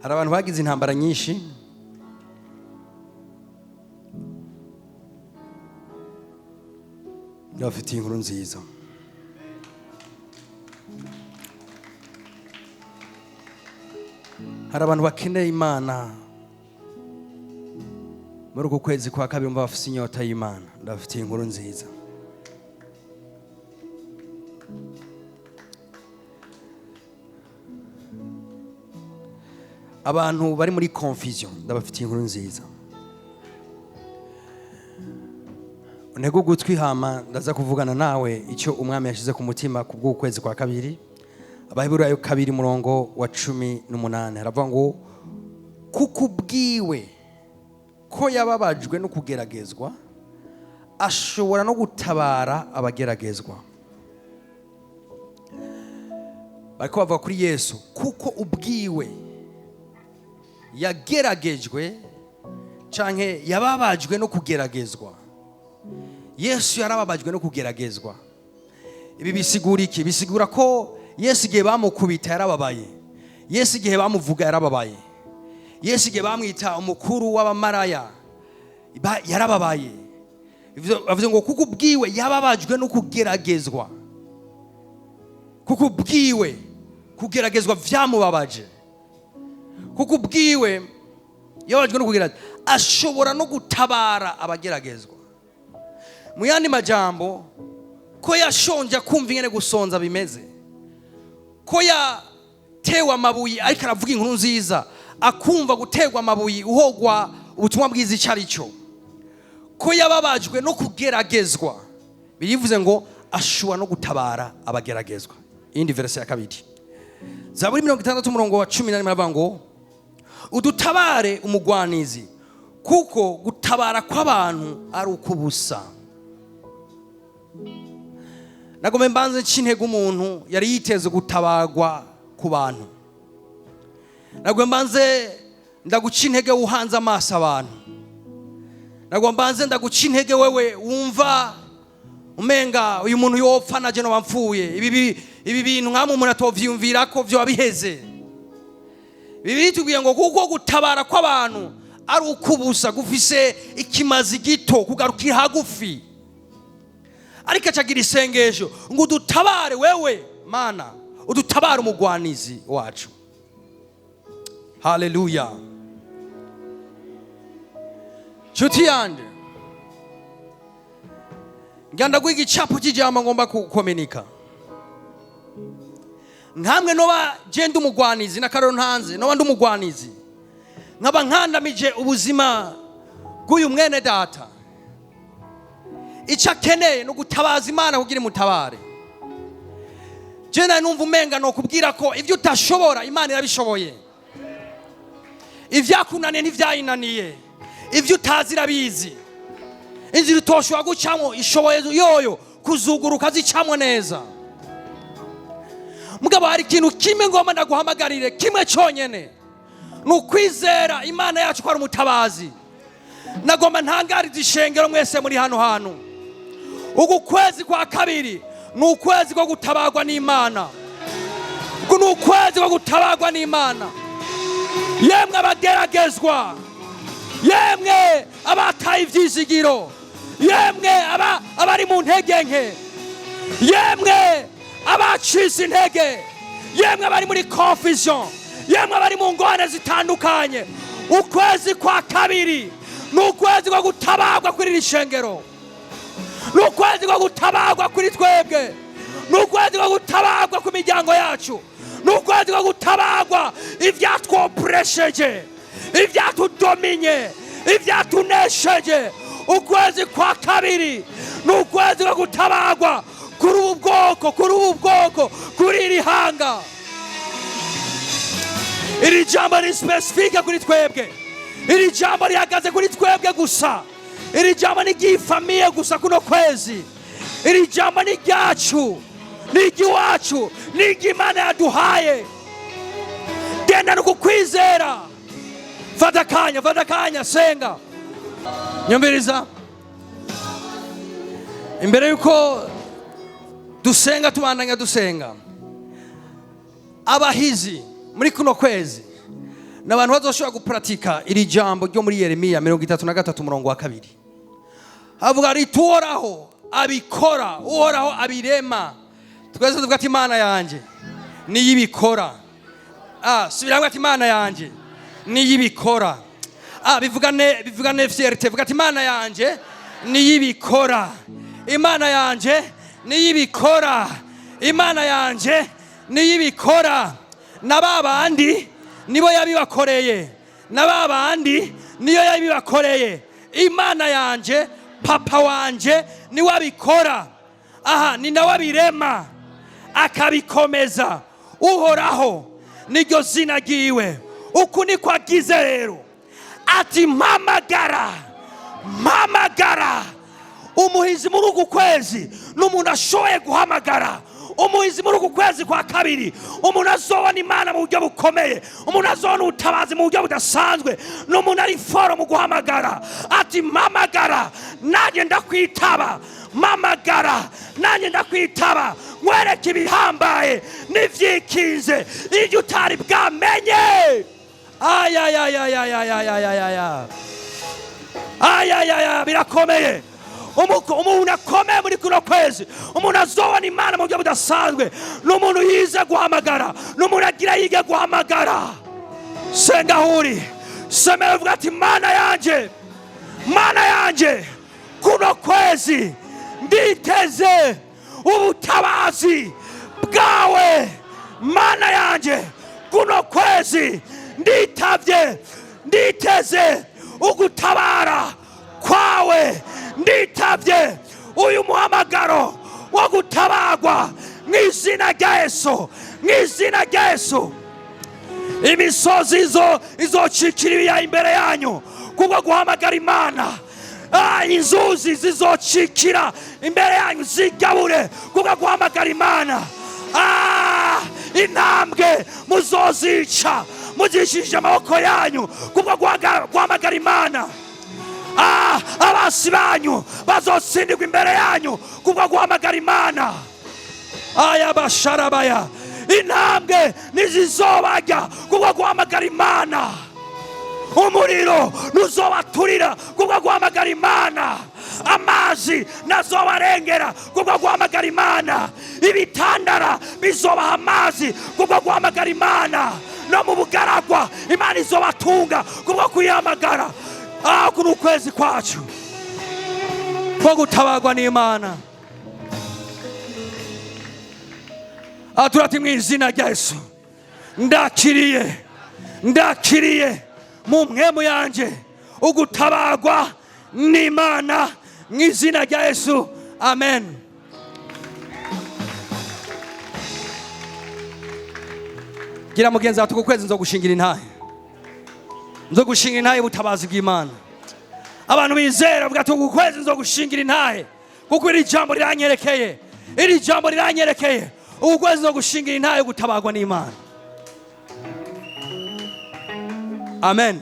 hari abantu bagize intambara nyinshi, bafite inkuru nziza. Hari abantu bakeneye Imana muri uku kwezi kwa kabiri, bafite inyota y'Imana. Ndafite inkuru nziza. Abantu bari muri confusion, ndabafite inkuru nziza. Ntego gutwi hama ndaza kuvugana nawe icyo umwami yashize ku mutima ku bw'ukwezi kwa kabiri. Abaheburayo 2:18 haravuga ngo kuko ubwiwe ko yababajwe no kugeragezwa ashobora no gutabara abageragezwa. Bariko bavuga kuri Yesu, kuko ubwiwe yageragejwe canke yababajwe no kugeragezwa. Yesu yarababajwe no kugeragezwa. Ibi bisigura iki? Bisigura ko Yesu igihe bamukubita yarababaye. Yesu igihe bamuvuga yarababaye. Yesu igihe bamwita umukuru w'abamaraya yarababaye. Bavuze ngo kuko ubwiwe yababajwe no kugeragezwa. Kuko ubwiwe kugeragezwa vyamubabaje. Kuko ubwiwe yababajwe no kugeragezwa ashobora no gutabara abageragezwa. Mu yandi majambo, ko yashonje kumva ingene gusonza bimeze, ko yatewe amabuye ariko aravuga inkuru nziza akumva guterwa amabuye uhogwa ubutumwa bwiza icari cyo, ko yababajwe no kugeragezwa, birivuze ngo ashobora no gutabara abageragezwa. Indi verse ya kabiri, Zaburi 60:18 baravuga ngo udutabare umugwanizi, kuko gutabara kw'abantu ari ukubusa. Nagomba mbanze cy'intego umuntu yari yiteze gutabagwa ku bantu. Nagomba mbanze ndaguca intege uhanze amaso abantu. Nagomba mbanze ndaguca intege wewe wumva umenga uyu muntu yopfa naje no bamfuye. Ibi bintu nkamwe umuntu atovyumvira ko byo biheze. Bibiri tubwiye ngo kuko gutabara kw'abantu ari ukubusa, gufise ikimazi gito, kugarukira hagufi. Ariko acagira isengesho ngo udutabare wewe Mana, udutabare umugwanizi wacu. Haleluya. Nshuti yanje, nganda gwiga icapo cy'ijambo ngomba kukomenika. Nkamwe noba genda umugwanizi na karoro ntanze noba ndi umugwanizi, nkaba nkandamije ubuzima bw'uyu mwene data. Icyo akeneye no gutabaza Imana kugira imutabare. Jena numva umenga no kubwira ko ivyo utashobora Imana irabishoboye. Ivyakunaniye ntivyayinaniye. Ivyo utazira bizi. Inzira utoshobora gucamo ishoboye yoyo kuzuguruka zicamwe neza. Mugabo hari ikintu kimwe ngomba ndaguhamagarire, kimwe cyonyene, nukwizera Imana yacu ko ari umutabazi. Nagomba ntangariza ishengero mwese muri hano hantu, uku kwezi kwa kabiri ni ukwezi ko gutabagwa n'Imana. Uku ni ukwezi ko gutabagwa n'Imana. Yemwe abageragezwa, yemwe abataye ivyizigiro, yemwe abari mu ntege nke, yemwe abacitse intege, yemwe abari muri confusion, yemwe abari mu ngorane zitandukanye, ukwezi kwa kabiri ni ukwezi ko gutabagwa kuri iri shengero. Ni ukwezi ko gutabagwa kuri twebwe. Ni ukwezi ko gutabagwa ku miryango yacu. Ni ukwezi ko gutabagwa ivyatwopresheje, ivyatudominye, ivyatunesheje. Ukwezi kwa kabiri ni ukwezi ko gutabagwa kuri ubu bwoko, kuri iri hanga. Iri jambo ni specific kuri twebwe. Iri jambo rihagaze kuri twebwe gusa. Iri jambo ni gifamiye gusa kuno kwezi. Iri jambo ni ryacu, ni igiwacu, ni igimana yaduhaye. Genda no kukwizera. Fata kanya senga. Nyumviriza, imbere yuko dusenga tubandanya dusenga, abahizi muri kuno kwezi n'abantu bazoshobora gupuratika iri jambo ryo muri Yeremiya 33:2. Havuga riti uhoraho abikora, uhoraho abirema. Twese tuvuga ati Imana yanje niyibikora. Subira ati Imana yanje niyibikora. Bivugane fierté, vuga ati Imana yanje niyibikora. Imana yanje niyibikora. Imana yanje niyibikora. Na babandi nibo yabibakoreye, na babandi niyo yabibakoreye. Imana yanje, papa wanje ni wabikora. Ni nawe abirema akabikomeza. Uhoraho niryo zina ryiwe. Uku niko agize rero, ati mpamagara umuhizi muri uku kwezi n'umuntu ashoboye guhamagara. Umuhizi muri uku kwezi kwa kabiri, umuntu azobona Imana mu buryo bukomeye, umuntu azobona ubutabazi mu buryo budasanzwe, n'umuntu ari foro mu guhamagara. Ati mpamagara nanjye ndakwitaba, mpamagara nanjye ndakwitaba, nkwereke ibihambaye n'ivyikinze ibyo utari bwamenye. Birakomeye. Umuntu akomeye muri kuno kwezi, umuntu azobona Imana mu buryo budasanzwe, n'umuntu yize guhamagara, n'umuntu agira yige guhamagara. Senga huri, semera uvuga ati Mana yanje kuno kwezi nditeze ubutabazi bwawe. Mana yanje kuno kwezi nditeze ugutabara kwawe. Nditavye uyu muhamagaro wo gutabagwa mw'izina rya Yesu. Imisozi izocikira imbere yanyu kubwo guhamagara Imana. Inzuzi zizocikira imbere yanyu zigabure kubwo guhamagara Imana. Intambwe muzozica muzishije amaboko yanyu kubwo guhamagara Imana. Abasi banyu bazotsindirwa imbere yanyu kubwo guhamagara Imana. Basharabaya, intambwe nizizobajya kubwo guhamagara Imana. Umuriro nuzobaturira kubwo guhamagara Imana. Amazi nazobarengera kubwo guhamagara Imana. Ibitandara bizobaha amazi kubwo guhamagara Imana. No mu bugaragwa Imana izobatunga kubwo kuyihamagara. Kuno kwezi kwacu ko gutabagwa n'Imana. Turati mw'izina rya Yesu ndakiriye mu mpwemu yanje ugutabagwa n'Imana mw'izina rya Yesu. Amen. Gira mugenzi wawe tuku kwezi nzogushingira intahe ubutabazi bw'Imana. Abantu bizera bavuga ati uku kwezi nzogushingira intahe kuko iri jambo riranyerekeye. Uku kwezi nzogushingira intahe ugutabagwa n'Imana. Amen.